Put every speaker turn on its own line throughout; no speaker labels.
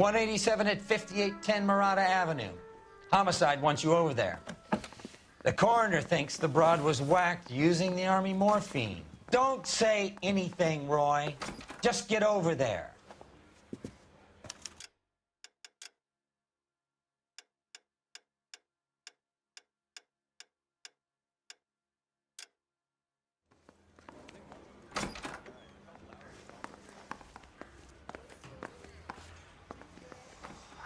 187 at 5810 Murata Avenue. Homicide wants you over there. The coroner thinks the broad was whacked using the Army morphine. Don't say anything, Roy. Just get over there.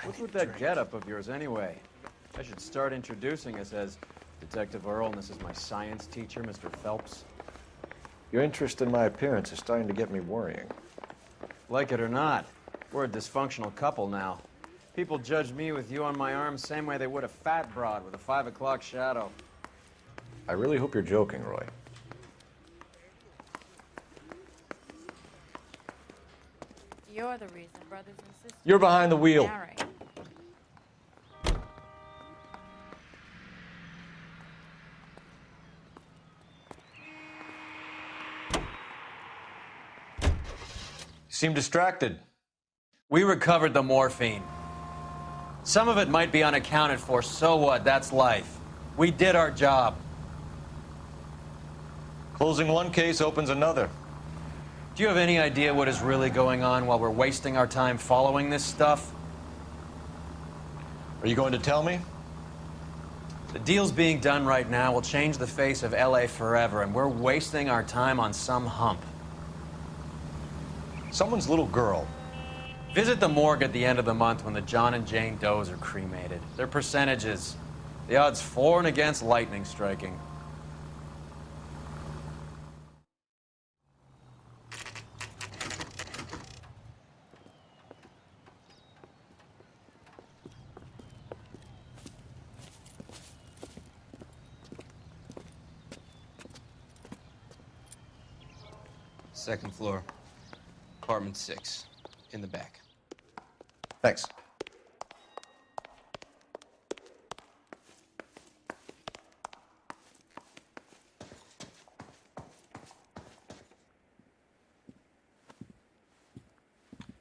What's with that getup of yours, anyway? I should start introducing us as Detective Earl, and this is my science teacher, Mr. Phelps.
Your interest in my appearance is starting to get me worrying.
Like it or not, we're a dysfunctional couple now. People judge me with you on my arm same way they would a fat broad with a 5 o'clock shadow.
I really hope you're joking, Roy.
You're the reason, brothers and sisters.
You're behind the wheel.
Marry.
You seem distracted.
We recovered the morphine. Some of it might be unaccounted for, so what? That's life. We did our job.
Closing one case opens another.
Do you have any idea what is really going on while we're wasting our time following this stuff?
Are you going to tell me?
The deals being done right now will change the face of LA forever, and we're wasting our time on some hump.
Someone's little girl.
Visit the morgue at the end of the month when the John and Jane Does are cremated. Their percentages. The odds for and against lightning striking.
Second floor, apartment 6, in the back.
Thanks.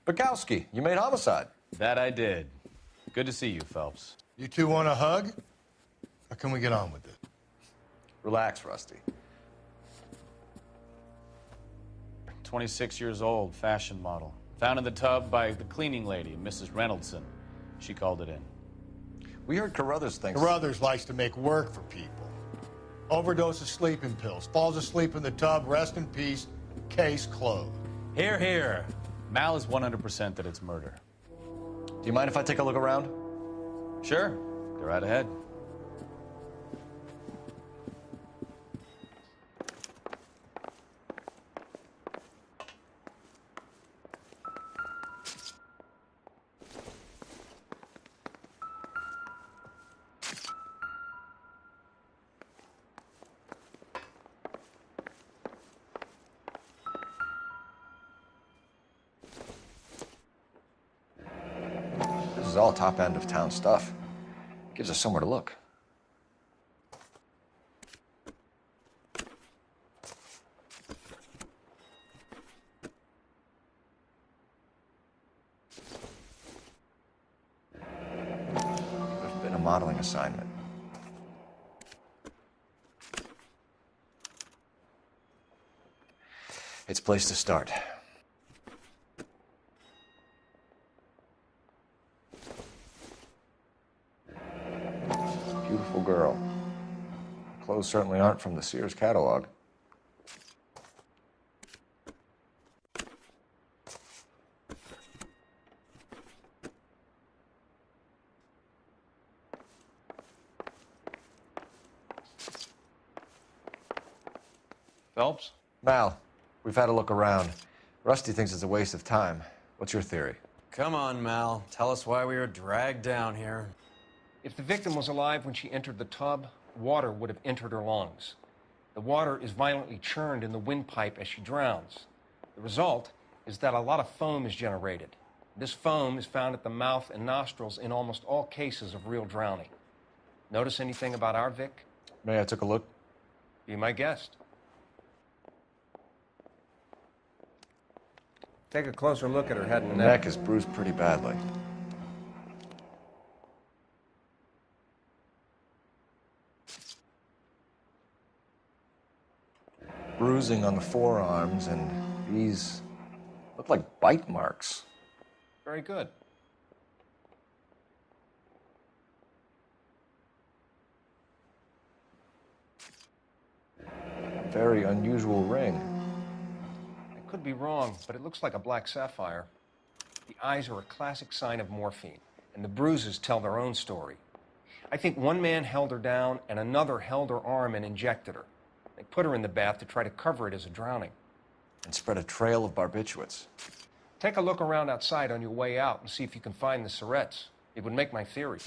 Bukowski, you made homicide.
That I did. Good to see you, Phelps.
You two want a hug? Or can we get on with it?
Relax, Rusty.
26 years old, fashion model. Found in the tub by the cleaning lady, Mrs. Reynoldson. She called it in.
We heard Carruthers thinks...
Carruthers likes to make work for people. Overdose of sleeping pills. Falls asleep in the tub. Rest in peace. Case closed.
Here, here. Mal is 100% that it's murder.
Do you mind if I take a look around?
Sure. Go right ahead.
This is all top end of town stuff. Gives us somewhere to look. There's been a modeling assignment. It's a place to start. Beautiful girl. Clothes certainly aren't from the Sears catalog.
Phelps?
Mal, we've had a look around. Rusty thinks it's a waste of time. What's your theory?
Come on, Mal. Tell us why we were dragged down here.
If the victim was alive when she entered the tub, water would have entered her lungs. The water is violently churned in the windpipe as she drowns. The result is that a lot of foam is generated. This foam is found at the mouth and nostrils in almost all cases of real drowning. Notice anything about our Vic?
May I take a look?
Be my guest. Take a closer look at her head and
The neck is bruised pretty badly. bruising on the forearms, and these look like bite marks.
Very good.
Very unusual ring.
I could be wrong, but it looks like a black sapphire. The eyes are a classic sign of morphine, and the bruises tell their own story. I think one man held her down and another held her arm and injected her. They put her in the bath to try to cover it as a drowning.
And spread a trail of barbiturates.
Take a look around outside on your way out and see if you can find the syrettes. It would make my theory.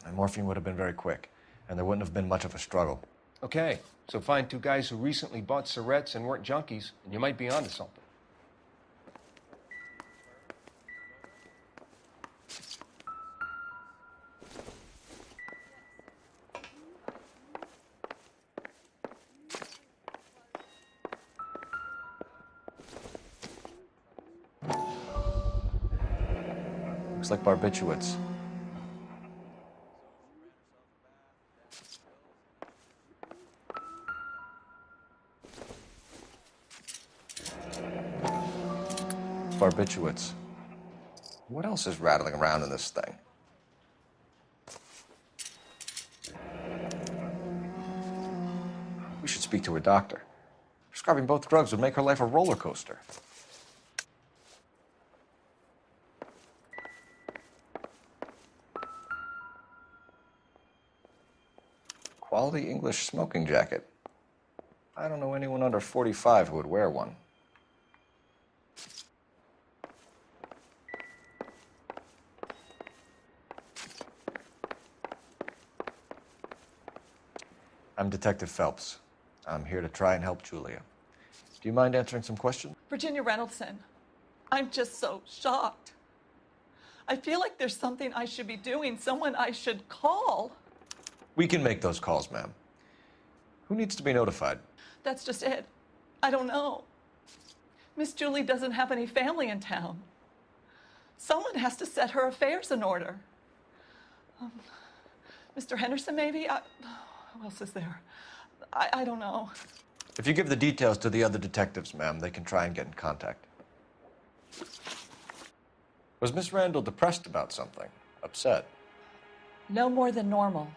And morphine would have been very quick, and there wouldn't have been much of a struggle.
Okay, so find two guys who recently bought syrettes and weren't junkies, and you might be onto something.
Looks like barbiturates. Barbiturates. What else is rattling around in this thing? We should speak to a doctor. Prescribing both drugs would make her life a roller coaster. Quality English smoking jacket. I don't know anyone under 45 who would wear one. I'm Detective Phelps. I'm here to try and help Julia. Do you mind answering some questions?
Virginia Reynoldson, I'm just so shocked. I feel like there's something I should be doing, someone I should call.
We can make those calls, ma'am. Who needs to be notified?
That's just it. I don't know. Miss Julie doesn't have any family in town. Someone has to set her affairs in order. Mr. Henderson, maybe? Who else is there? I don't know.
If you give the details to the other detectives, ma'am, they can try and get in contact. Was Miss Randall depressed about something? Upset?
No more than normal.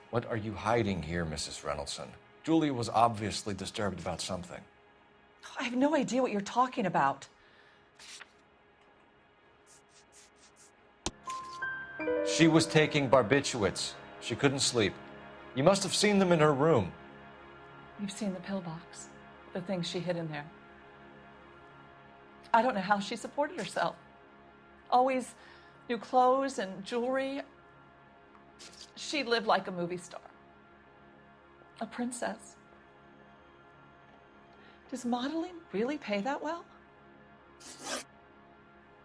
What are you hiding here, Mrs. Reynoldson? Julia was obviously disturbed about something.
I have no idea what you're talking about.
She was taking barbiturates. She couldn't sleep. You must have seen them in her room.
You've seen the pillbox, the things she hid in there. I don't know how she supported herself. Always new clothes and jewelry. She lived like a movie star. A princess. Does modeling really pay that well?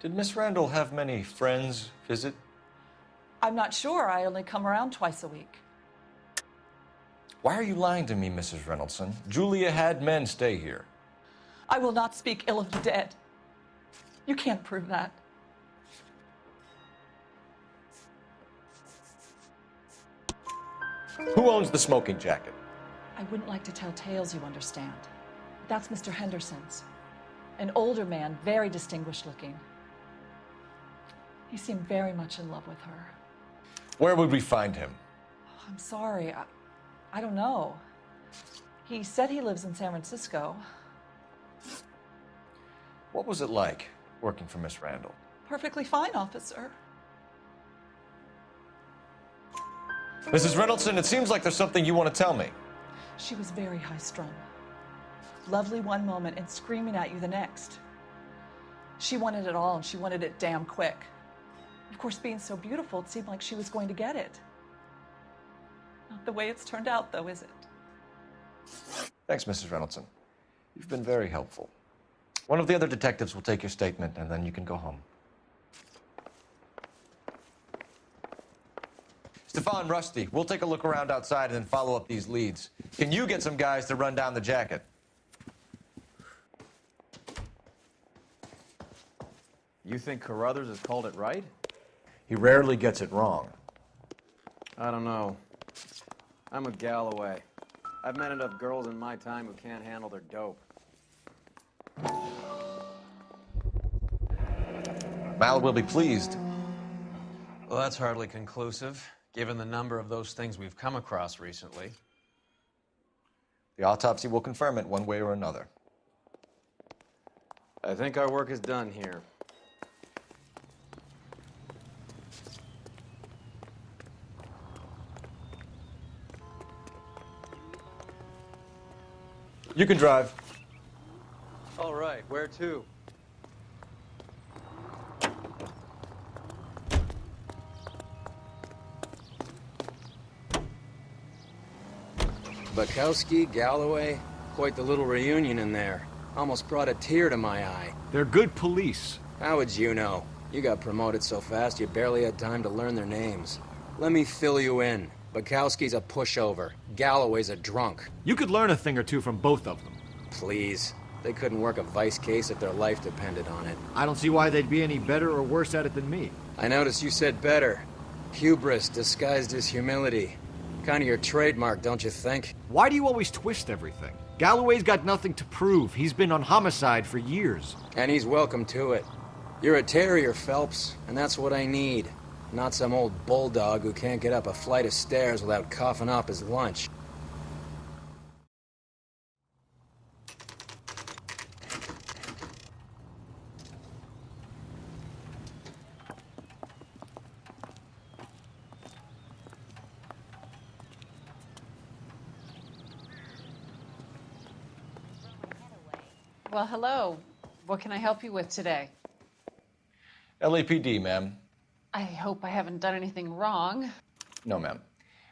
Did Miss Randall have many friends visit?
I'm not sure. I only come around twice a week.
Why are you lying to me, Mrs. Reynoldson? Julia had men stay here.
I will not speak ill of the dead. You can't prove that.
Who owns the smoking jacket?
I wouldn't like to tell tales, you understand. That's Mr. Henderson's. An older man, very distinguished looking. He seemed very much in love with her.
Where would we find him?
I'm sorry. I don't know. He said he lives in San Francisco.
What was it like working for Miss Randall?
Perfectly fine, officer.
Mrs. Reynoldson, it seems like there's something you want to tell me.
She was very high-strung. Lovely one moment and screaming at you the next. She wanted it all, and she wanted it damn quick. Of course, being so beautiful, it seemed like she was going to get it. Not the way it's turned out, though, is it?
Thanks, Mrs. Reynoldson. You've been very helpful. One of the other detectives will take your statement, and then you can go home. Stefan, Rusty, we'll take a look around outside and then follow up these leads. Can you get some guys to run down the jacket?
You think Carruthers has called it right?
He rarely gets it wrong.
I don't know. I'm a Galloway. I've met enough girls in my time who can't handle their dope.
Mal will be pleased.
Well, that's hardly conclusive, given the number of those things we've come across recently.
The autopsy will confirm it one way or another.
I think our work is done here.
You can drive.
All right, where to? Bukowski, Galloway, quite the little reunion in there. Almost brought a tear to my eye.
They're good police.
How would you know? You got promoted so fast you barely had time to learn their names. Let me fill you in. Bukowski's a pushover. Galloway's a drunk.
You could learn a thing or two from both of them.
Please. They couldn't work a vice case if their life depended on it.
I don't see why they'd be any better or worse at it than me.
I noticed you said better. Hubris disguised as humility. Kind of your trademark, don't you think?
Why do you always twist everything? Galloway's got nothing to prove. He's been on homicide for years.
And he's welcome to it. You're a terrier, Phelps, and that's what I need. Not some old bulldog who can't get up a flight of stairs without coughing up his lunch.
Well, hello. What can I help you with today?
LAPD, ma'am.
I hope I haven't done anything wrong.
No, ma'am.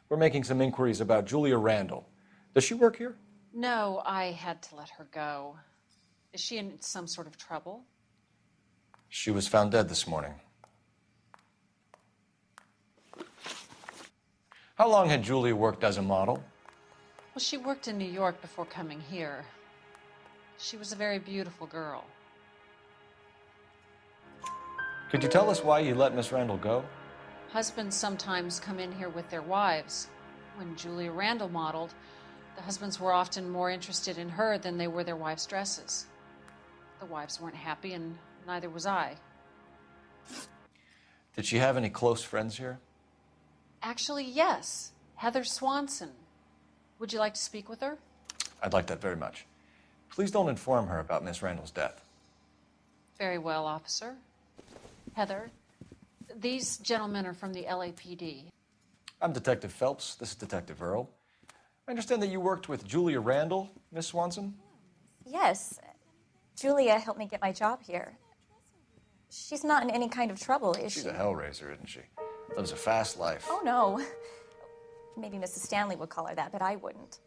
We're making some inquiries about Julia Randall. Does she work here?
No, I had to let her go. Is she in some sort of trouble?
She was found dead this morning. How long had Julia worked as a model?
Well, she worked in New York before coming here. She was a very beautiful girl.
Could you tell us why you let Miss Randall go?
Husbands sometimes come in here with their wives. When Julia Randall modeled, the husbands were often more interested in her than they were their wives' dresses. The wives weren't happy, and neither was I.
Did she have any close friends here?
Actually, yes. Heather Swanson. Would you like to speak with her?
I'd like that very much. Please don't inform her about Miss Randall's death.
Very well, officer. Heather, these gentlemen are from the LAPD.
I'm Detective Phelps. This is Detective Earl. I understand that you worked with Julia Randall, Miss Swanson?
Yes. Julia helped me get my job here. She's not in any kind of trouble, is she?
She's a hellraiser, isn't she? Lives a fast life.
Oh, no. Maybe Mrs. Stanley would call her that, but I wouldn't.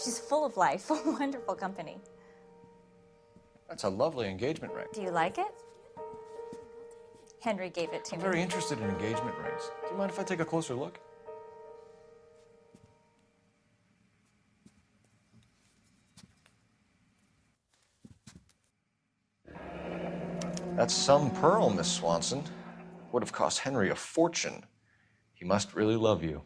She's full of life, wonderful company.
That's a lovely engagement ring.
Do you like it? Henry gave it to
I'm
me.
very interested in engagement rings. Do you mind if I take a closer look? That's some pearl, Miss Swanson. Would have cost Henry a fortune. He must really love you.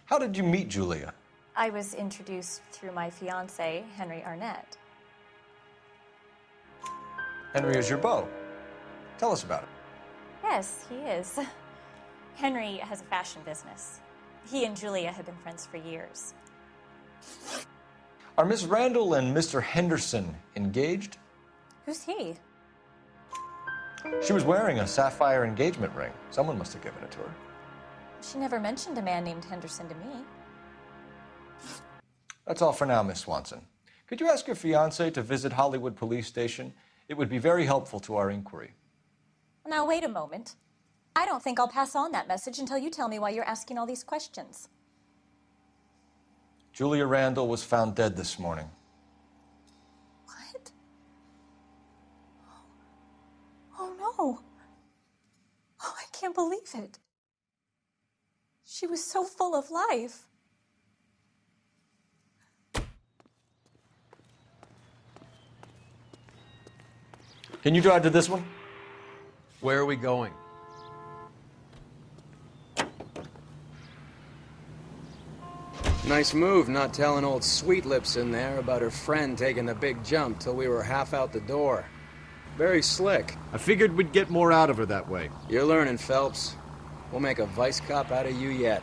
How did you meet Julia?
I was introduced through my fiancé, Henry Arnett.
Henry is your beau. Tell us about it.
Yes, he is. Henry has a fashion business. He and Julia have been friends for years.
Are Miss Randall and Mr. Henderson engaged?
Who's he?
She was wearing a sapphire engagement ring. Someone must have given it to her.
She never mentioned a man named Henderson to me.
That's all for now, Miss Swanson. Could you ask your fiancé to visit Hollywood Police Station? It would be very helpful to our inquiry.
Now, wait a moment. I don't think I'll pass on that message until you tell me why you're asking all these questions.
Julia Randall was found dead this morning.
What? Oh, no. Oh, I can't believe it. She was so full of life.
Can you drive to this one?
Where are we going? Nice move not telling old Sweet Lips in there about her friend taking the big jump till we were half out the door. Very slick.
I figured we'd get more out of her that way.
You're learning, Phelps. We'll make a vice cop out of you yet.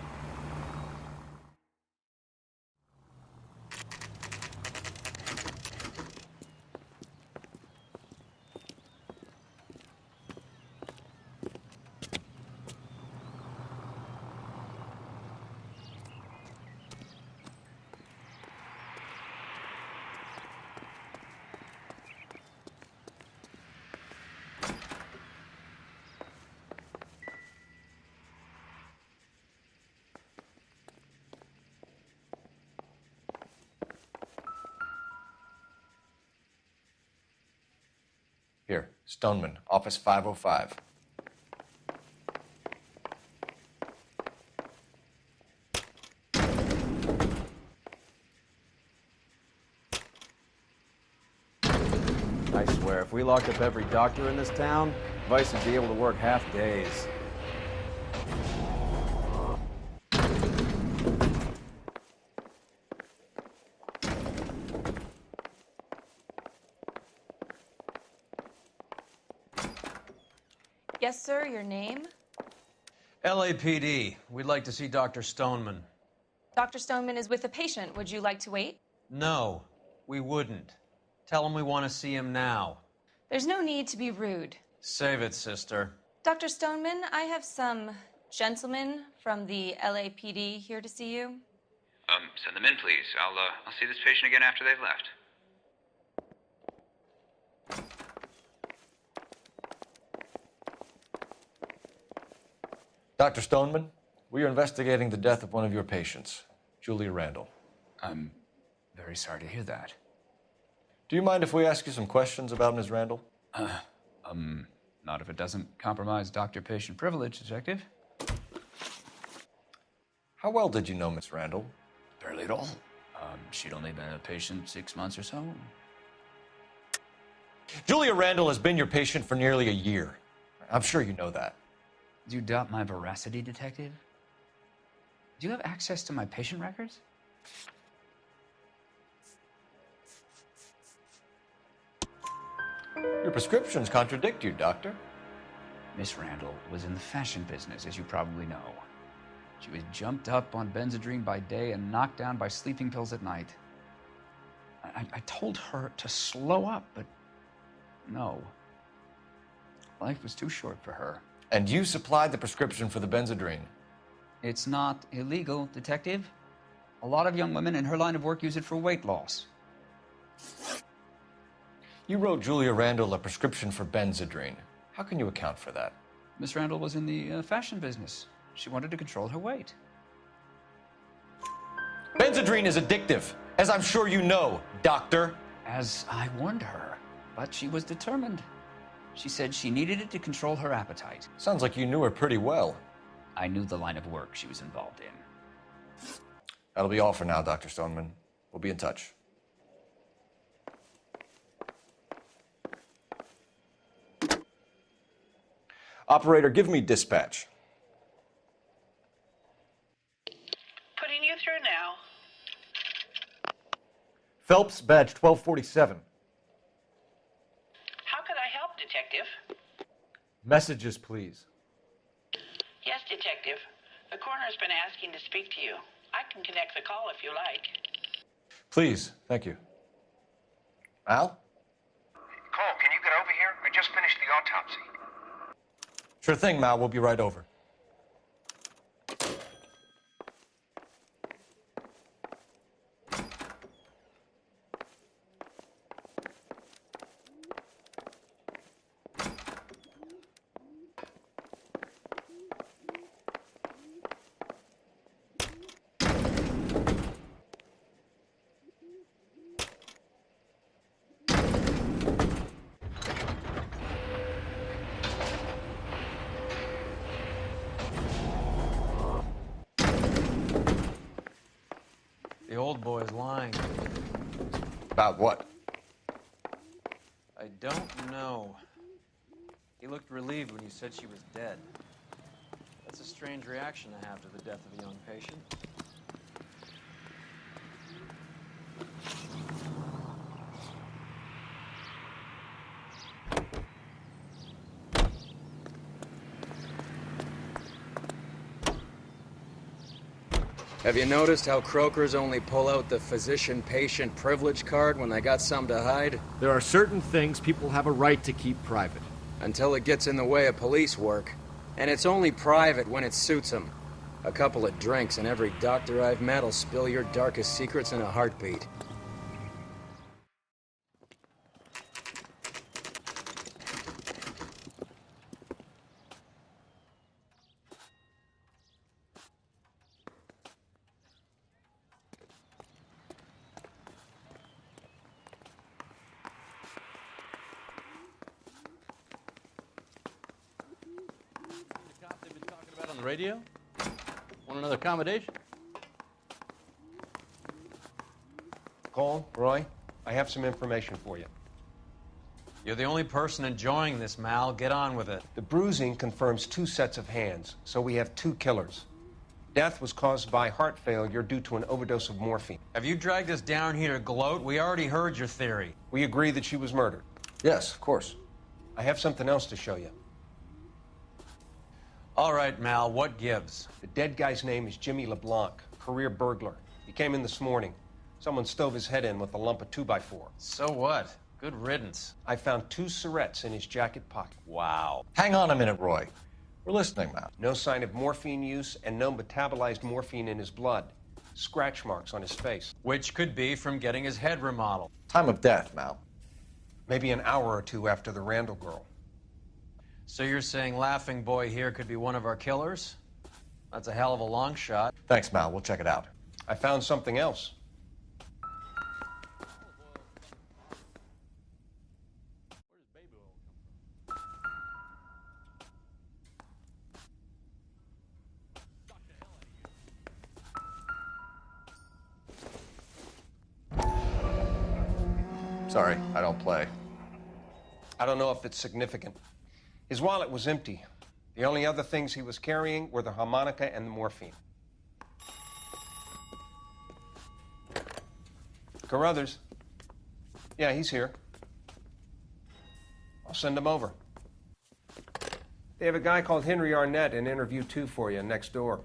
Here, Stoneman, office 505.
I swear, if we locked up every doctor in this town, Vice would be able to work half days.
Yes, sir, your name?
LAPD. We'd like to see Dr. Stoneman.
Dr. Stoneman is with a patient. Would you like to wait?
No, we wouldn't. Tell him we want to see him now.
There's no need to be rude.
Save it, sister.
Dr. Stoneman, I have some gentlemen from the LAPD here to see you.
Send them in, please. I'll see this patient again after they've left.
Dr. Stoneman, we are investigating the death of one of your patients, Julia Randall.
I'm very sorry to hear that.
Do you mind if we ask you some questions about Ms. Randall?
Not if it doesn't compromise doctor-patient privilege, Detective.
How well did you know Ms. Randall?
Barely at all. She'd only been a patient 6 months or so.
Julia Randall has been your patient for nearly a year. I'm sure you know that.
Do you doubt my veracity, Detective? Do you have access to my patient records?
Your prescriptions contradict you, Doctor.
Miss Randall was in the fashion business, as you probably know. She was jumped up on Benzedrine by day and knocked down by sleeping pills at night. I told her to slow up, but no. Life was too short for her.
And you supplied the prescription for the Benzedrine.
It's not illegal, Detective. A lot of young women in her line of work use it for weight loss.
You wrote Julia Randall a prescription for Benzedrine. How can you account for that?
Miss Randall was in the fashion business. She wanted to control her weight.
Benzedrine is addictive, as I'm sure you know, Doctor.
As I warned her, but she was determined. She said she needed it to control her appetite.
Sounds like you knew her pretty well.
I knew the line of work she was involved in.
That'll be all for now, Dr. Stoneman. We'll be in touch. Operator, give me dispatch.
Putting you through now.
Phelps, badge 1247.
How could I help, Detective?
Messages, please.
Yes, Detective. The coroner's been asking to speak to you. I can connect the call if you like.
Please, thank you. Al?
Cole, can you get over here? I just finished the autopsy.
Sure thing, Mal. We'll be right over.
The old boy's lying.
About what?
I don't know. He looked relieved when you said she was dead. That's a strange reaction to have to the death of a young patient.
Have you noticed how croakers only pull out the physician-patient privilege card when they got something to hide?
There are certain things people have a right to keep private.
Until it gets in the way of police work. And it's only private when it suits them. A couple of drinks and every doctor I've met will spill your darkest secrets in a heartbeat.
On the radio? Want another accommodation?
Cole, Roy, I have some information for you.
You're the only person enjoying this, Mal. Get on with it.
The bruising confirms 2 sets of hands, so we have 2 killers. Death was caused by heart failure due to an overdose of morphine.
Have you dragged us down here to gloat? We already heard your theory.
We agree that she was murdered.
Yes, of course.
I have something else to show you.
All right, Mal, what gives?
The dead guy's name is Jimmy LeBlanc, career burglar. He came in this morning. Someone stove his head in with a lump of 2x4.
So what? Good riddance.
I found 2 cigarettes in his jacket pocket.
Wow.
Hang on a minute, Roy. We're listening, Mal.
No sign of morphine use and no metabolized morphine in his blood. Scratch marks on his face.
Which could be from getting his head remodeled.
Time of death, Mal.
Maybe an hour or 2 after the Randall girl.
So you're saying Laughing Boy here could be one of our killers? That's a hell of a long shot.
Thanks, Mal. We'll check it out.
I found something else.
Sorry, I don't play.
I don't know if it's significant. His wallet was empty. The only other things he was carrying were the harmonica and the morphine. Carruthers. Yeah, he's here. I'll send him over. They have a guy called Henry Arnett in interview 2 for you next door.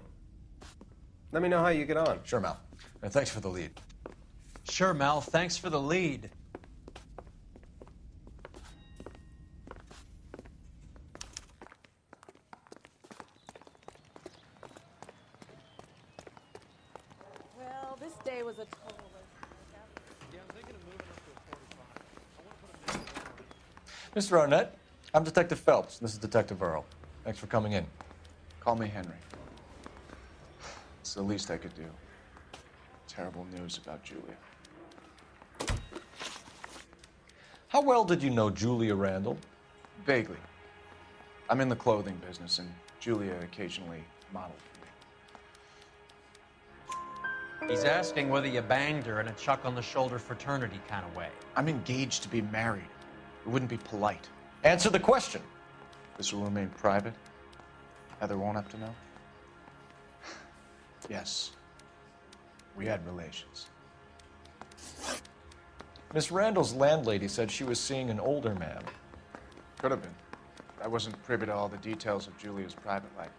Let me know how you get on.
Sure, Mal. And thanks for the lead.
Sure, Mal. Thanks for the lead.
Well, this day was a total
Mr. Arnett, I'm Detective Phelps. This is Detective Earl. Thanks for coming in.
Call me Henry. It's the least I could do. Terrible news about Julia.
How well did you know Julia Randall?
Vaguely. I'm in the clothing business, and Julia occasionally modeled for me.
He's asking whether you banged her in a chuck-on-the-shoulder fraternity kind of way.
I'm engaged to be married. It wouldn't be polite.
Answer the question.
This will remain private? Heather won't have to know? Yes. We had relations.
Miss Randall's landlady said she was seeing an older man.
Could have been. I wasn't privy to all the details of Julia's private life.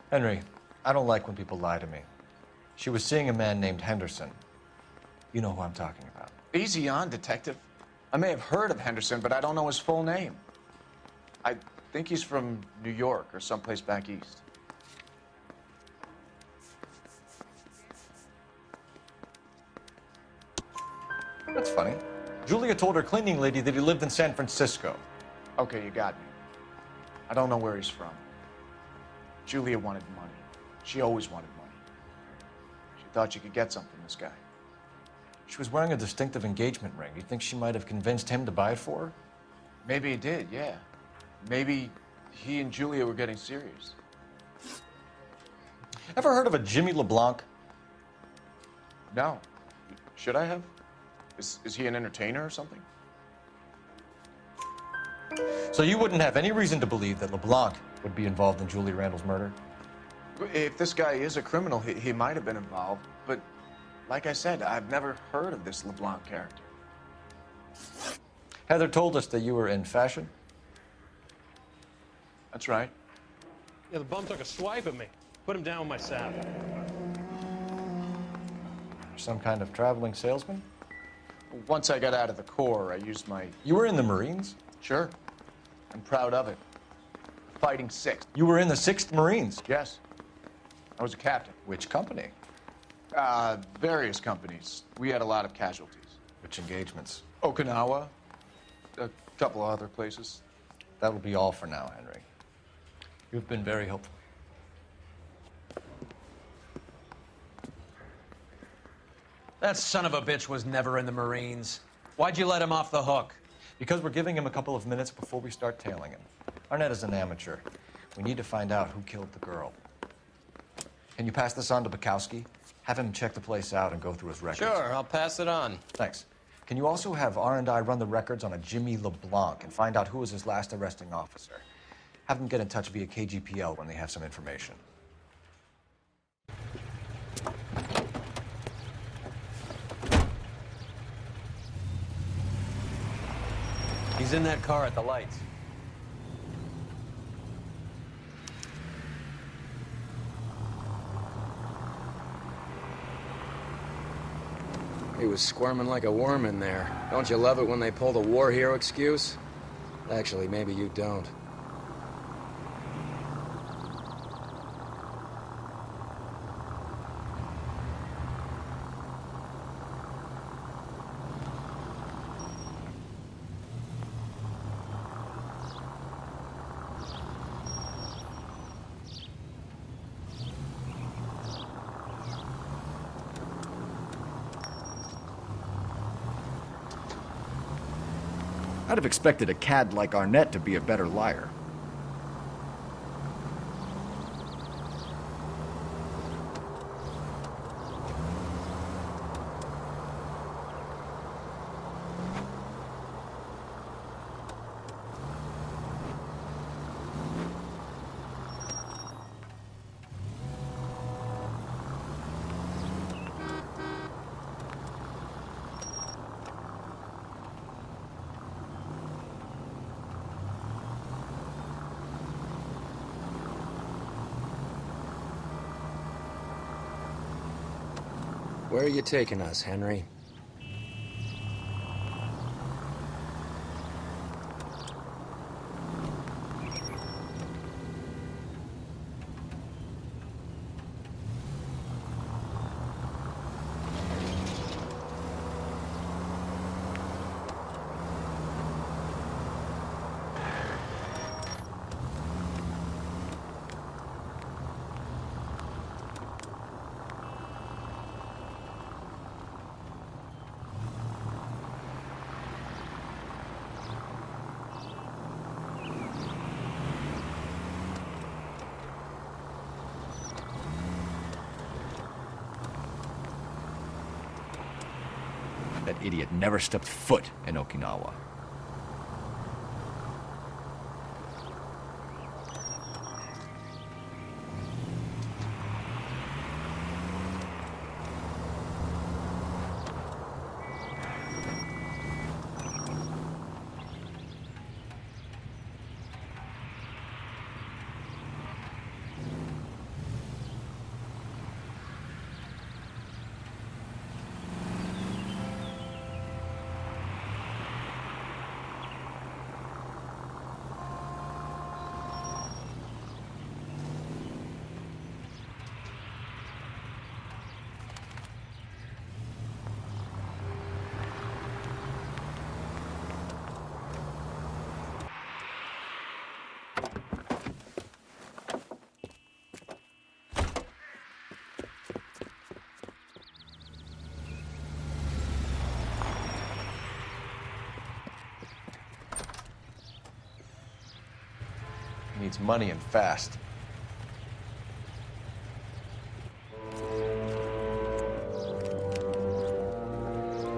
Henry, I don't like when people lie to me. She was seeing a man named Henderson. You know who I'm talking about.
Easy on, Detective. I may have heard of Henderson, but I don't know his full name. I think he's from New York or someplace back east.
That's funny. Julia told her cleaning lady that he lived in San Francisco.
Okay, you got me. I don't know where he's from. Julia wanted money. She always wanted money. She thought she could get something from this guy.
She was wearing a distinctive engagement ring. You think she might have convinced him to buy it for her?
Maybe he did, yeah. Maybe he and Julia were getting serious.
Ever heard of a Jimmy LeBlanc?
No. Should I have? Is he an entertainer or something?
So you wouldn't have any reason to believe that LeBlanc would be involved in Julia Randall's murder?
If this guy is a criminal, he might have been involved. But like I said, I've never heard of this LeBlanc character.
Heather told us that you were in fashion.
That's right.
Yeah, the bum took a swipe at me. Put him down with my salve.
You're some kind of traveling salesman?
Once I got out of the Corps, I used my...
You were in the Marines?
Sure. I'm proud of it. Fighting 6th.
You were in the 6th Marines?
Yes. I was a captain.
Which company?
Various companies. We had a lot of casualties.
Which engagements?
Okinawa. A couple of other places.
That'll be all for now, Henry. You've been very helpful.
That son of a bitch was never in the Marines. Why'd you let him off the hook?
Because we're giving him a couple of minutes before we start tailing him. Arnett is an amateur. We need to find out who killed the girl. Can you pass this on to Bukowski? Have him check the place out and go through his records.
Sure, I'll pass it on.
Thanks. Can you also have R&I run the records on a Jimmy LeBlanc and find out who was his last arresting officer? Have them get in touch via KGPL when they have some information.
He's in that car at the lights.
He was squirming like a worm in there. Don't you love it when they pull the war hero excuse? Actually, maybe you don't.
I'd have expected a cad like Arnett to be a better liar.
Where are you taking us, Henry?
That idiot never stepped foot in Okinawa.
He needs money and fast.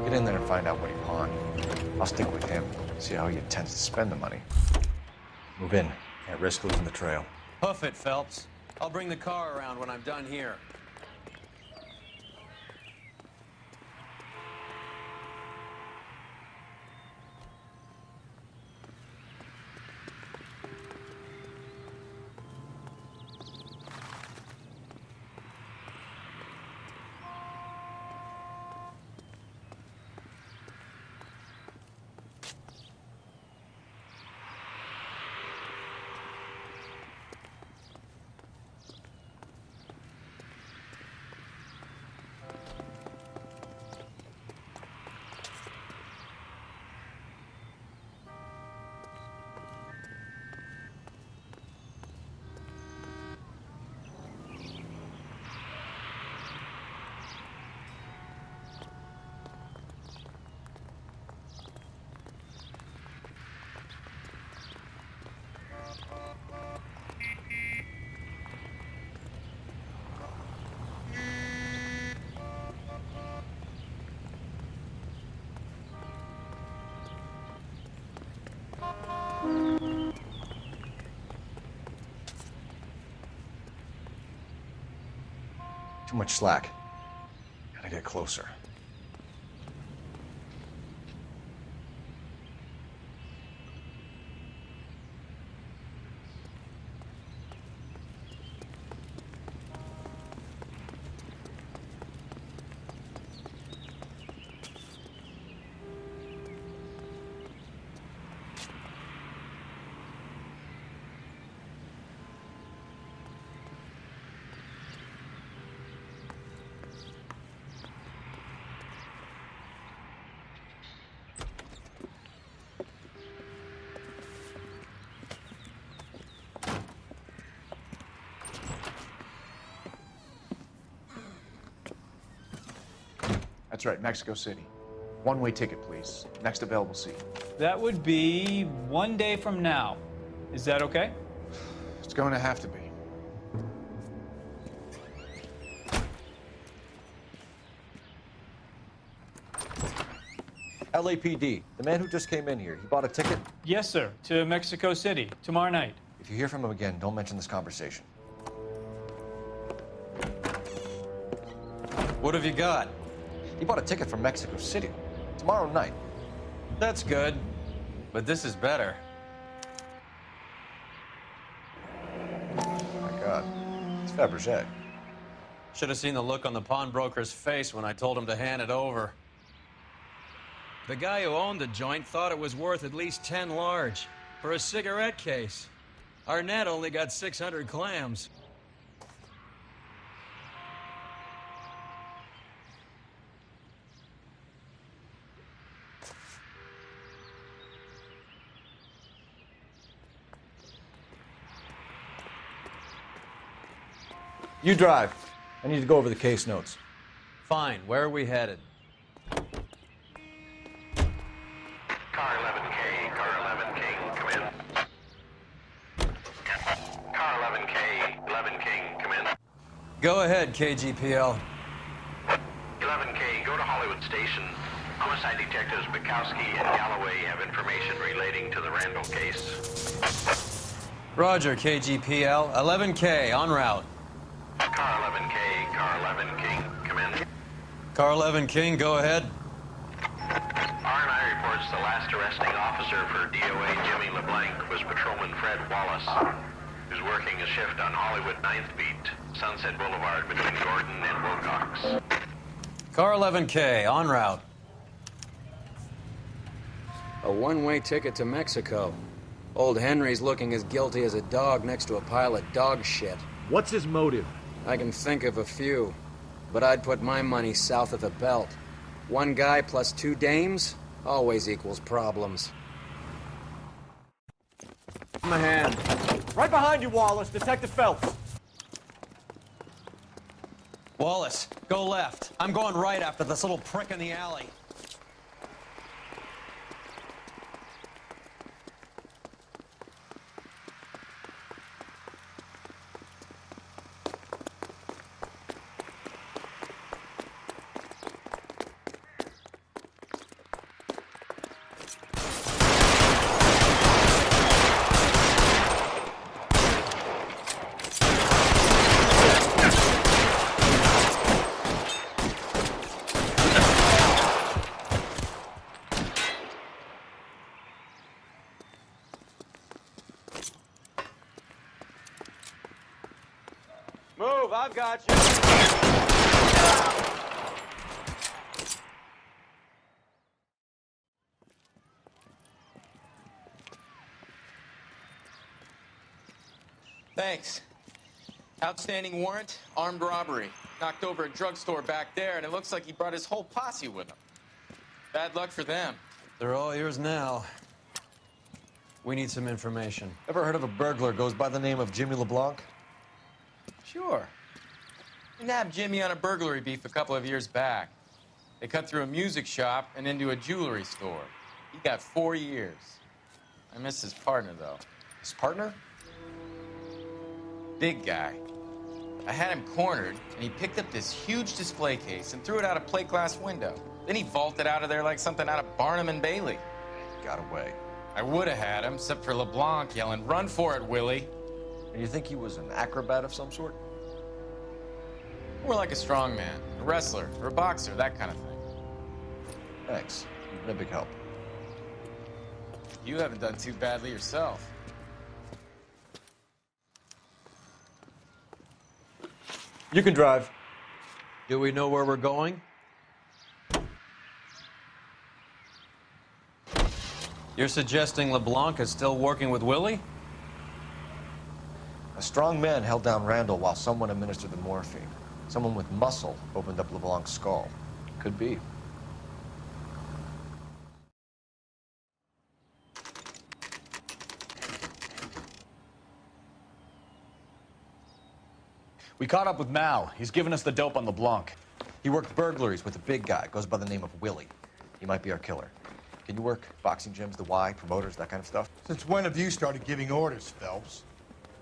Get in there and find out what he pawned. I'll stick with him, see how he intends to spend the money. Move in. Can't risk losing the trail.
Hoof it, Phelps. I'll bring the car around when I'm done here.
Too much slack. Gotta get closer.
That's right, Mexico City. One-way ticket, please. Next available seat.
That would be 1 day from now. Is that okay?
It's going to have to be.
LAPD, the man who just came in here, he bought a ticket?
Yes, sir. To Mexico City, tomorrow night.
If you hear from him again, don't mention this conversation.
What have you got?
He bought a ticket from Mexico City. Tomorrow night.
That's good. But this is better.
Oh my God. It's Fabergé.
Should have seen the look on the pawnbroker's face when I told him to hand it over. The guy who owned the joint thought it was worth at least 10 large for a cigarette case. Arnett only got 600 clams.
You drive. I need to go over the case notes.
Fine. Where are we headed?
Car 11K, Car 11 King, come in. Car 11K, 11 King, come in.
Go ahead, KGPL.
11K, go to Hollywood Station. Homicide detectives Bukowski and Galloway have information relating to the Randall case.
Roger, KGPL. 11K, en route.
Car 11K, Car 11 King, come in.
Car 11 King, go ahead.
R&I reports the last arresting officer for DOA Jimmy LeBlanc was Patrolman Fred Wallace, who's working a shift on Hollywood 9th Beat, Sunset Boulevard between Gordon and Wilcox.
Car 11K, en route.
A one-way ticket to Mexico. Old Henry's looking as guilty as a dog next to a pile of dog shit.
What's his motive?
I can think of a few, but I'd put my money south of the belt. One guy plus two dames always equals problems.
My hand. Right behind you, Wallace. Detective Phelps.
Wallace, go left. I'm going right after this little prick in the alley.
Move, I've got you.
Thanks. Outstanding warrant, armed robbery. Knocked over a drugstore back there, and it looks like he brought his whole posse with him. Bad luck for them.
They're all yours now. We need some information.
Ever heard of a burglar goes by the name of Jimmy LeBlanc?
Sure. We nabbed Jimmy on a burglary beef a couple of years back. They cut through a music shop and into a jewelry store. He got 4 years. I miss his partner, though.
His partner?
Big guy. I had him cornered, and he picked up this huge display case and threw it out a plate glass window. Then he vaulted out of there like something out of Barnum and Bailey.
Got away.
I would have had him, except for LeBlanc yelling, "Run for it, Willie!"
And you think he was an acrobat of some sort?
More like a strongman, a wrestler, or a boxer, that kind of thing.
Thanks. You've been a big help.
You haven't done too badly yourself.
You can drive.
Do we know where we're going? You're suggesting LeBlanc is still working with Willie?
A strong man held down Randall while someone administered the morphine. Someone with muscle opened up LeBlanc's skull. Could be.
We caught up with Mao. He's given us the dope on LeBlanc.
He worked burglaries with a big guy. Goes by the name of Willie. He might be our killer. Can you work boxing gyms, the Y, promoters, that kind of stuff?
Since when have you started giving orders, Phelps?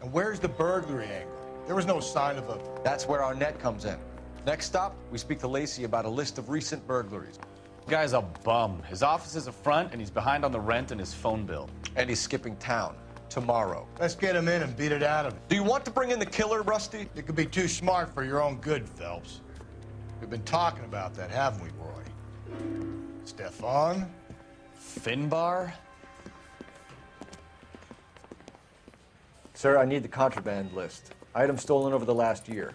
And where's the burglary angle? There was no sign of a...
That's where our net comes in. Next stop, we speak to Lacey about a list of recent burglaries.
The guy's a bum. His office is a front, and he's behind on the rent and his phone bill.
And he's skipping town tomorrow.
Let's get him in and beat it out of him.
Do you want to bring in the killer, Rusty?
You could be too smart for your own good, Phelps. We've been talking about that, haven't we, Roy? Stefan?
Finbar?
Sir, I need the contraband list. Items stolen over the last year.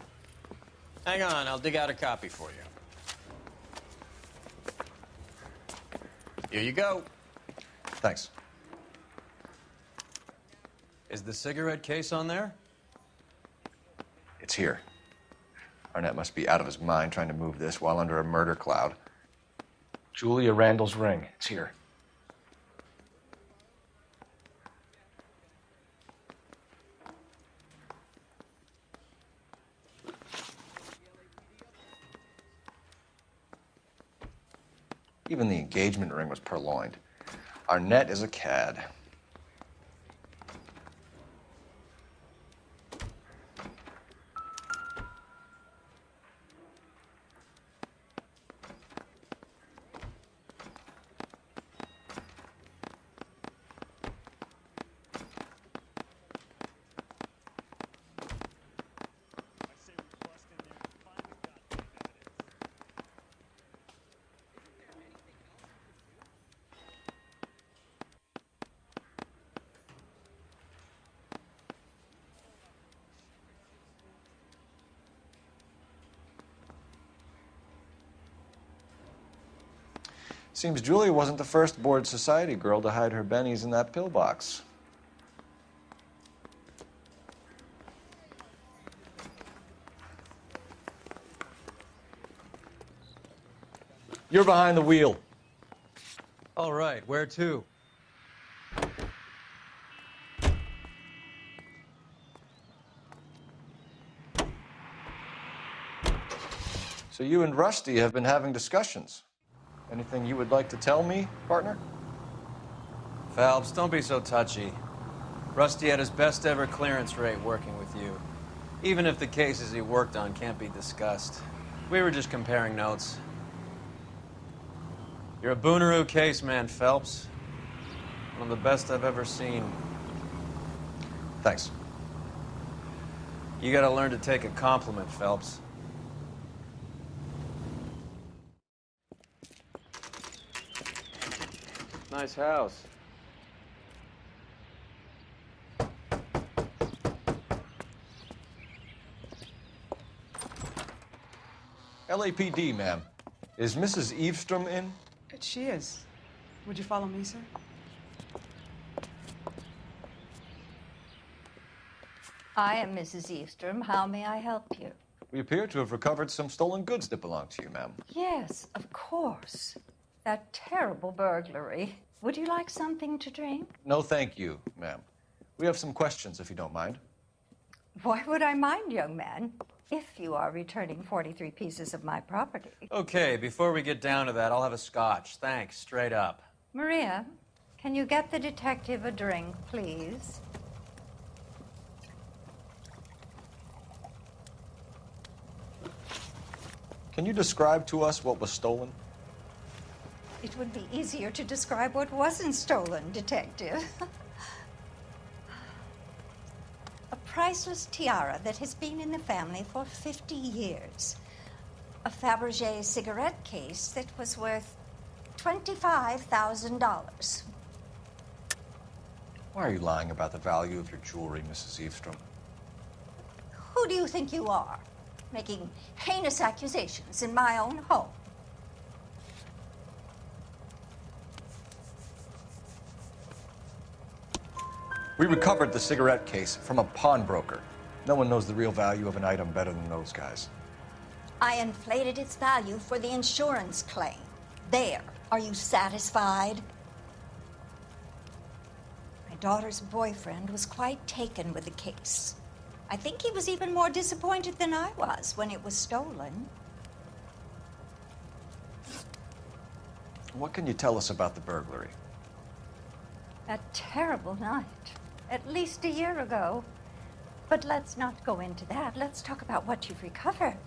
Hang on, I'll dig out a copy for you. Here you go.
Thanks.
Is the cigarette case on there?
It's here. Arnett must be out of his mind trying to move this while under a murder cloud.
Julia Randall's ring.
It's here. Even the engagement ring was purloined. Arnett is a cad. Seems Julia wasn't the first bored society girl to hide her bennies in that pillbox. You're behind the wheel.
All right, where to?
So you and Rusty have been having discussions. Anything you would like to tell me, partner?
Phelps, don't be so touchy. Rusty had his best ever clearance rate working with you. Even if the cases he worked on can't be discussed. We were just comparing notes. You're a Booneroo case man, Phelps. One of the best I've ever seen.
Thanks.
You gotta learn to take a compliment, Phelps. Nice house.
LAPD, ma'am. Is Mrs. Eavestrom in?
She is. Would you follow me, sir?
I am Mrs. Eavestrom. How may I help you?
We appear to have recovered some stolen goods that belong to you, ma'am.
Yes, of course. That terrible burglary. Would you like something to drink?
No, thank you, ma'am. We have some questions, if you don't mind.
Why would I mind, young man, if you are returning 43 pieces of my property?
Okay, before we get down to that, I'll have a scotch. Thanks, straight up.
Maria, can you get the detective a drink, please?
Can you describe to us what was stolen?
It would be easier to describe what wasn't stolen, Detective. A priceless tiara that has been in the family for 50 years. A Fabergé cigarette case that was worth $25,000.
Why are you lying about the value of your jewelry, Mrs. Eavestrom?
Who do you think you are, making heinous accusations in my own home?
We recovered the cigarette case from a pawnbroker. No one knows the real value of an item better than those guys.
I inflated its value for the insurance claim. There. Are you satisfied? My daughter's boyfriend was quite taken with the case. I think he was even more disappointed than I was when it was stolen.
What can you tell us about the burglary?
A terrible night. At least a year ago. But let's not go into that. Let's talk about what you've recovered.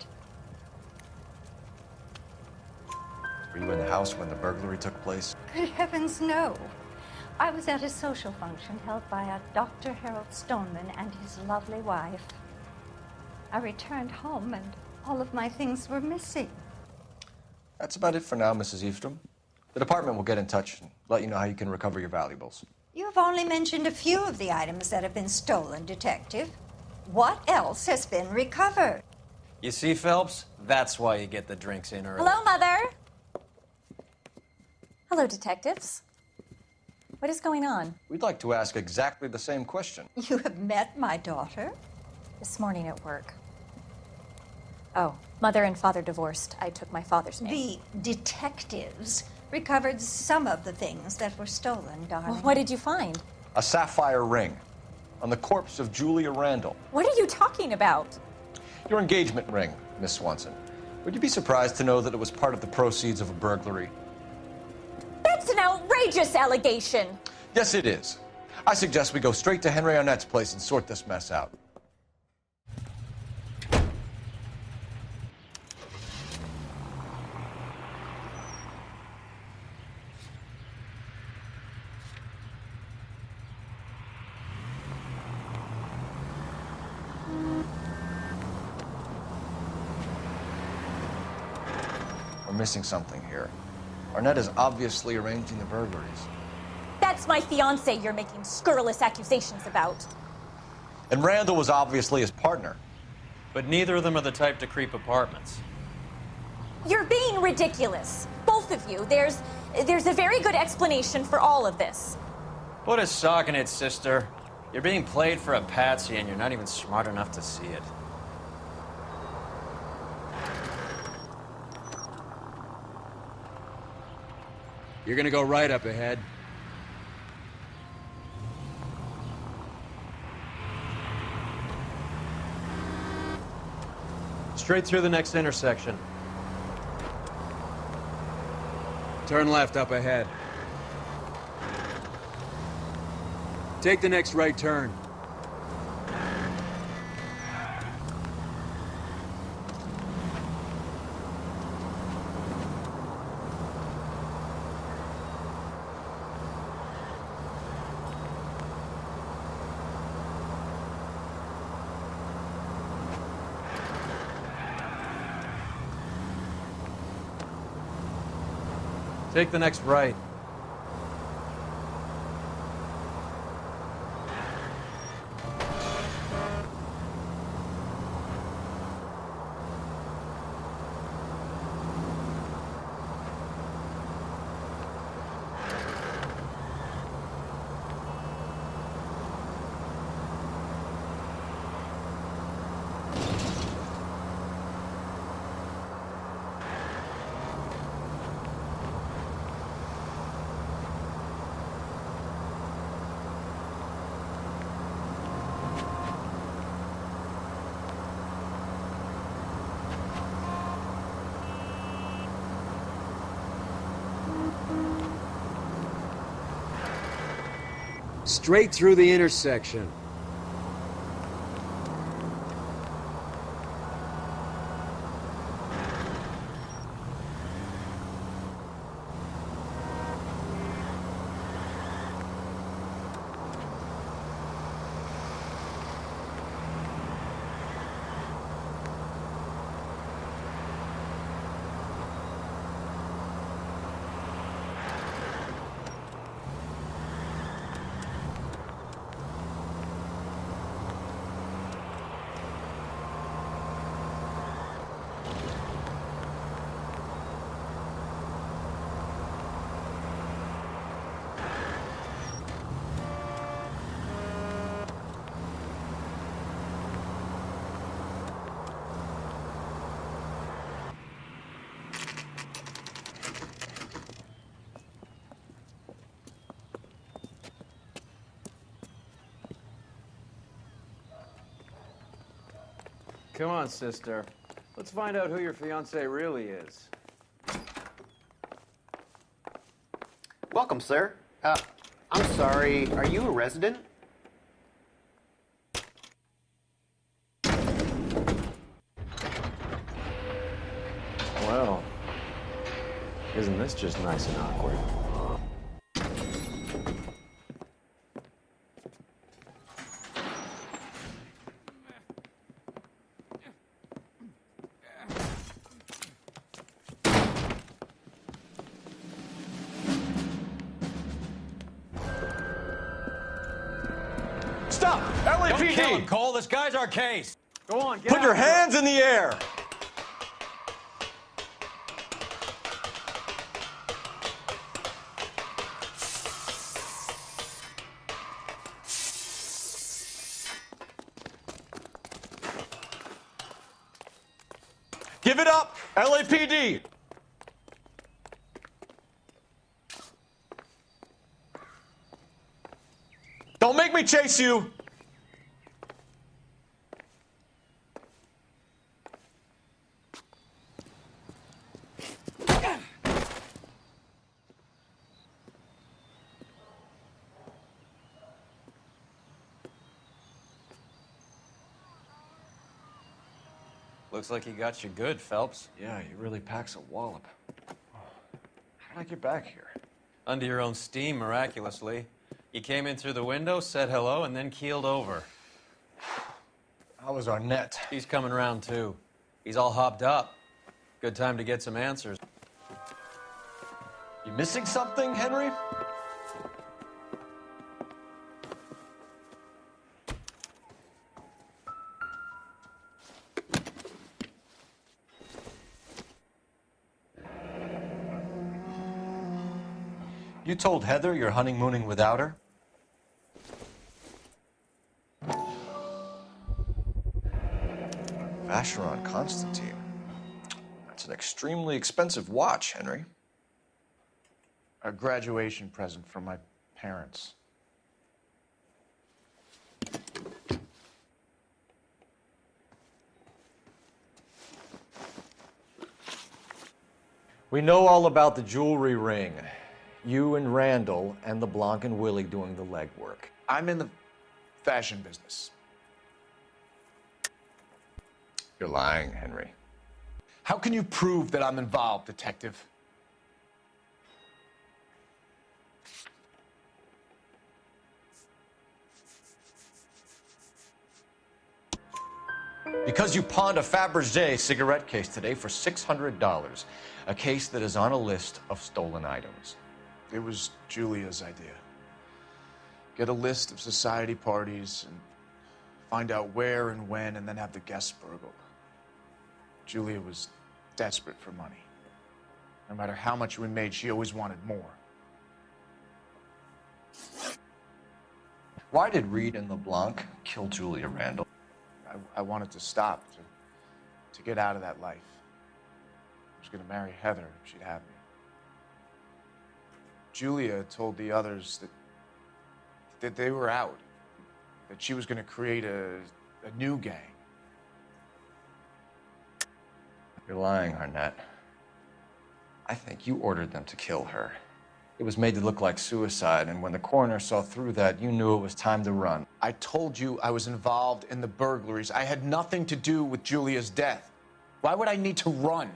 Were you in the house when the burglary took place?
Good heavens, no. I was at a social function held by a Dr. Harold Stoneman and his lovely wife. I returned home and all of my things were missing.
That's about it for now, Mrs. Eavestrom. The department will get in touch and let you know how you can recover your valuables.
You've only mentioned a few of the items that have been stolen, Detective. What else has been recovered?
You see, Phelps? That's why you get the drinks in early.
Hello, Mother. Hello, detectives. What is going on?
We'd like to ask exactly the same question.
You have met my daughter?
This morning at work. Oh, mother and father divorced. I took my father's name.
The detectives recovered some of the things that were stolen, darling.
Well, what did you find?
A sapphire ring on the corpse of Julia Randall.
What are you talking about?
Your engagement ring, Miss Swanson. Would you be surprised to know that it was part of the proceeds of a burglary?
That's an outrageous allegation.
Yes, it is. I suggest we go straight to Henry Arnett's place and sort this mess out. We're missing something here. Arnett is obviously arranging the burglaries.
That's my fiancé you're making scurrilous accusations about.
And Randall was obviously his partner.
But neither of them are the type to creep apartments.
You're being ridiculous. Both of you. There's a very good explanation for all of this.
Put a sock in it, sister. You're being played for a patsy and you're not even smart enough to see it. You're gonna go right up ahead.
Straight through the next intersection.
Turn left up ahead. Take the next right turn.
Take the next right.
Straight through the intersection.
Come on, sister. Let's find out who your fiancé really is.
Welcome, sir. I'm sorry, are you a resident?
Well, isn't this just nice and awkward?
Stop!
Don't kill
LAPD!
him, Cole. This guy's our case.
Go on, get
Put your
after it.
hands in the air! Give it up! LAPD! Don't make me chase you!
Looks like he got you good, Phelps.
Yeah, he really packs a wallop. How did I get back here?
Under your own steam, miraculously. You came in through the window, said hello, and then keeled over.
How was Arnett?
He's coming around, too. He's all hopped up. Good time to get some answers.
You missing something, Henry? You told Heather you're honeymooning without her? Vacheron Constantine. That's an extremely expensive watch, Henry.
A graduation present from my parents.
We know all about the jewelry ring. You and Randall and LeBlanc and Willie doing the legwork.
I'm in the fashion business.
You're lying, Henry.
How can you prove that I'm involved, detective?
Because you pawned a Fabergé cigarette case today for $600, a case that is on a list of stolen items.
It was Julia's idea. Get a list of society parties and find out where and when, and then have the guests burgled. Julia was desperate for money. No matter how much we made, she always wanted more.
Why did Reed and LeBlanc kill Julia Randall?
I wanted to stop, to get out of that life. I was going to marry Heather if she'd have me. Julia told the others that they were out, that she was going to create a new gang.
You're lying, Arnett. I think you ordered them to kill her. It was made to look like suicide, and when the coroner saw through that, you knew it was time to run.
I told you I was involved in the burglaries. I had nothing to do with Julia's death. Why would I need to run?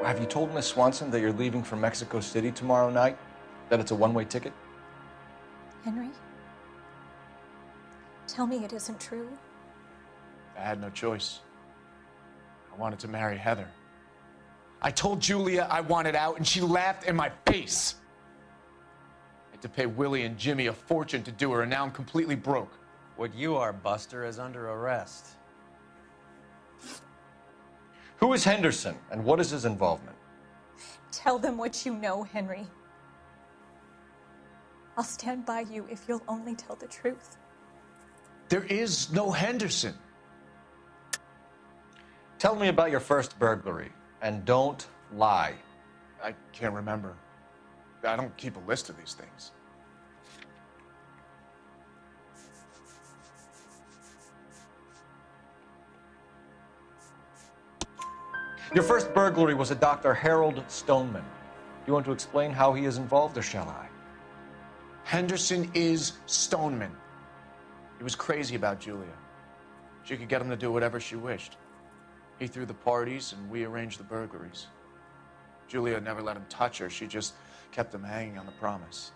Have you told Miss Swanson that you're leaving for Mexico City tomorrow night? That it's a one-way ticket?
Henry? Tell me it isn't true.
I had no choice. I wanted to marry Heather. I told Julia I wanted out, and she laughed in my face. I had to pay Willie and Jimmy a fortune to do her, and now I'm completely broke.
What you are, Buster, is under arrest.
Who is Henderson, and what is his involvement?
Tell them what you know, Henry. I'll stand by you if you'll only tell the truth.
There is no Henderson.
Tell me about your first burglary, and don't lie.
I can't remember. I don't keep a list of these things.
Your first burglary was a Dr. Harold Stoneman. Do you want to explain how he is involved, or shall I?
Henderson is Stoneman. He was crazy about Julia. She could get him to do whatever she wished. He threw the parties, and we arranged the burglaries. Julia never let him touch her. She just kept him hanging on the promise.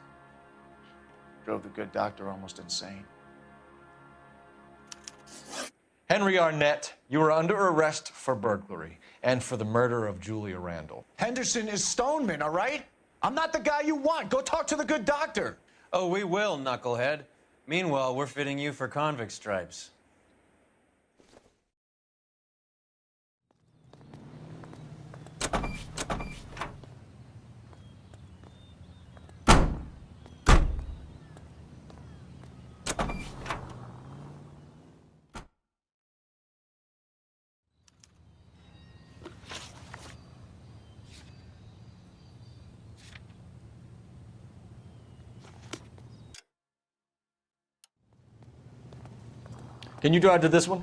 Drove the good doctor almost insane.
Henry Arnett, you are under arrest for burglary and for the murder of Julia Randall.
Henderson is Stoneman, all right? I'm not the guy you want. Go talk to the good doctor.
Oh, we will, knucklehead. Meanwhile, we're fitting you for convict stripes.
Can you drive to this one?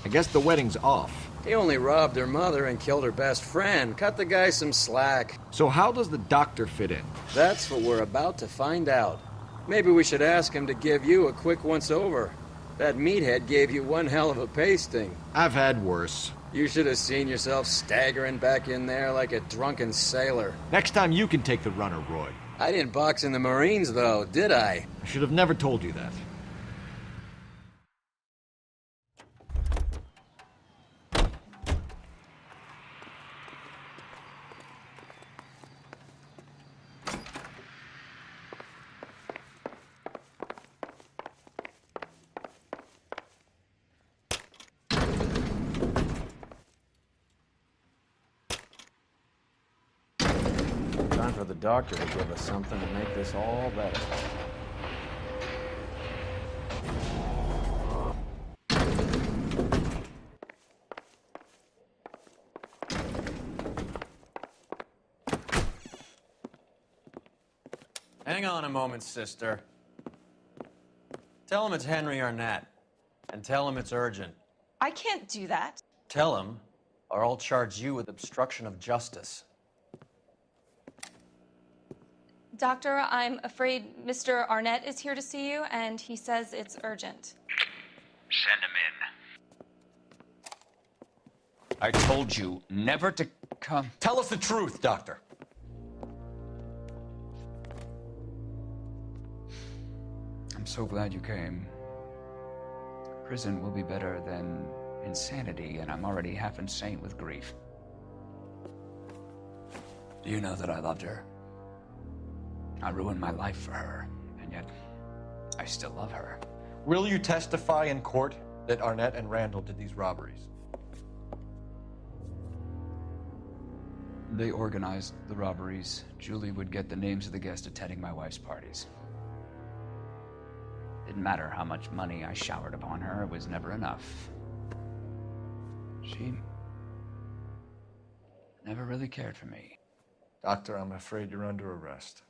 I guess the wedding's off.
He only robbed her mother and killed her best friend. Cut the guy some slack.
So how does the doctor fit in?
That's what we're about to find out. Maybe we should ask him to give you a quick once-over. That meathead gave you one hell of a pasting.
I've had worse.
You should have seen yourself staggering back in there like a drunken sailor.
Next time you can take the runner, Roy.
I didn't box in the Marines, though, did I?
I should have never told you that.
Time for the doctor to give us something to make this all better.
Hang on a moment, sister. Tell him it's Henry Arnett, and tell him it's urgent.
I can't do that.
Tell him, or I'll charge you with obstruction of justice.
Doctor, I'm afraid Mr. Arnett is here to see you, and he says it's urgent.
Send him in.
I told you never to come.
Tell us the truth, Doctor.
I'm so glad you came. Prison will be better than insanity, and I'm already half insane with grief. Do you know that I loved her? I ruined my life for her, and yet I still love her.
Will you testify in court that Arnett and Randall did these robberies?
They organized the robberies. Julie would get the names of the guests attending my wife's parties. Didn't matter how much money I showered upon her, it was never enough. She never really cared for me.
Doctor, I'm afraid you're under arrest.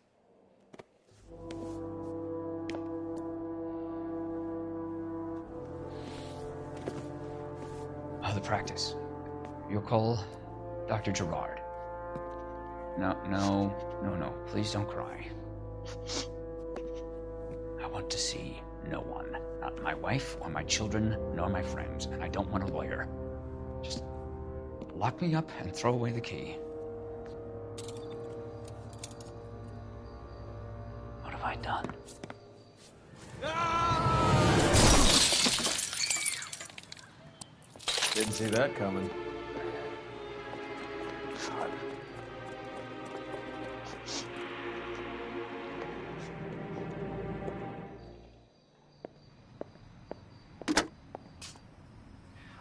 Oh, the practice. You'll call Dr. Gerard. No. Please don't cry. I want to see no one. Not my wife or my children, nor my friends. And I don't want a lawyer. Just lock me up and throw away the key. What have I done?
Didn't see that coming.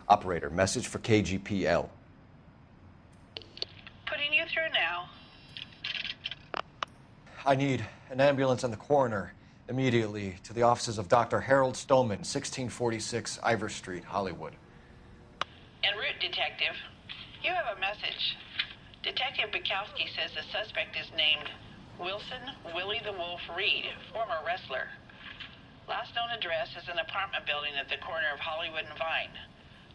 Operator, message for KGPL.
Putting you through now.
I need an ambulance and the coroner immediately to the offices of Dr. Harold Stoneman, 1646 Ivor Street, Hollywood.
En route, Detective. You have a message. Detective Bukowski says the suspect is named Wilson Willie the Wolf Reed, former wrestler. Last known address is an apartment building at the corner of Hollywood and Vine.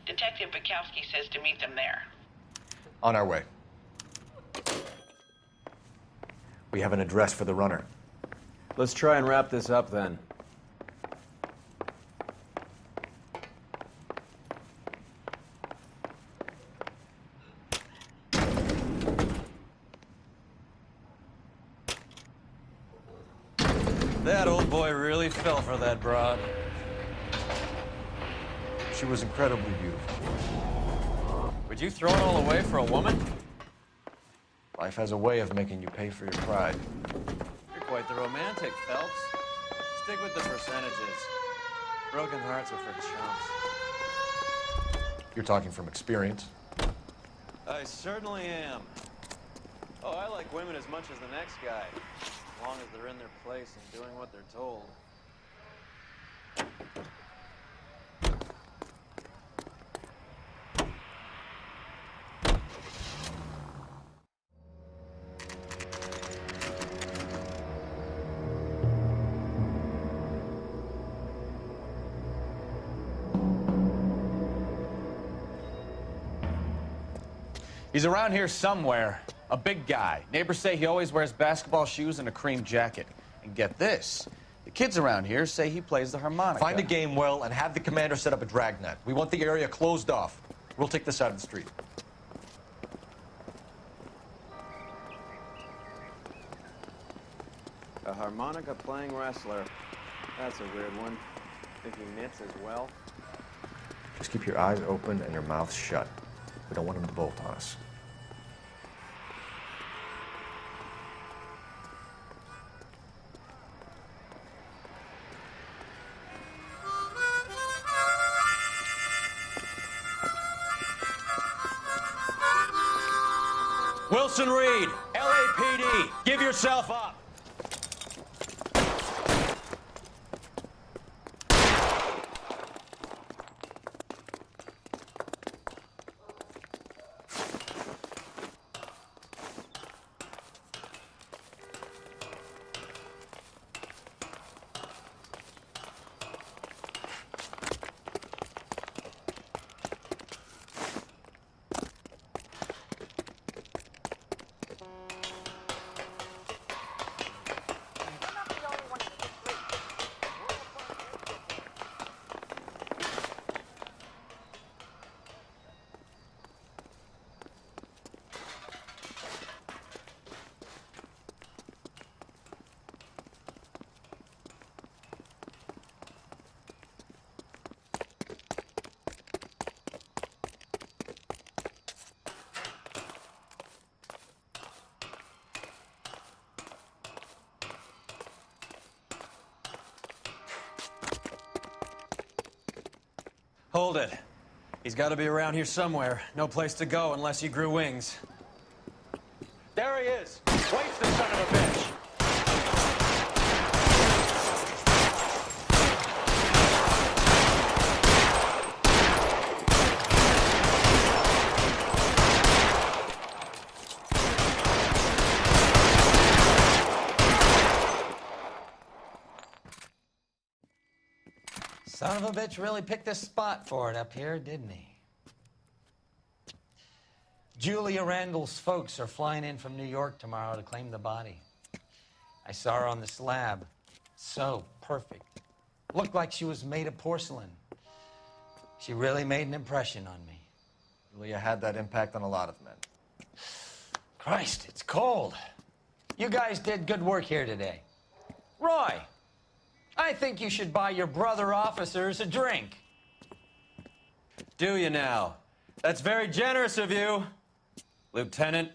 Detective Bukowski says to meet them there.
On our way. We have an address for the runner.
Let's try and wrap this up then.
That old boy really fell for that broad.
She was incredibly beautiful.
Would you throw it all away for a woman?
Life has a way of making you pay for your pride.
You're quite the romantic, Phelps. Stick with the percentages. Broken hearts are for chumps.
You're talking from experience.
I certainly am. Oh, I like women as much as the next guy. As long as they're in their place and doing what they're told.
He's around here somewhere. A big guy. Neighbors say he always wears basketball shoes and a cream jacket. And get this, the kids around here say he plays the harmonica.
Find a game well and have the commander set up a dragnet. We want the area closed off. We'll take this out of the street.
A harmonica-playing wrestler. That's a weird one. Think he knits as well?
Just keep your eyes open and your mouth shut. We don't want him to bolt on us.
Wilson Reed, LAPD, give yourself up. Hold it. He's got to be around here somewhere. No place to go unless he grew wings. There he is. Waits the son of a bitch.
Son of a bitch really picked a spot for it up here, didn't he? Julia Randall's folks are flying in from New York tomorrow to claim the body. I saw her on the slab. So perfect. Looked like she was made of porcelain. She really made an impression on me.
Julia had that impact on a lot of men.
Christ, it's cold. You guys did good work here today. Roy, I think you should buy your brother officers a drink.
Do you now? That's very generous of you, Lieutenant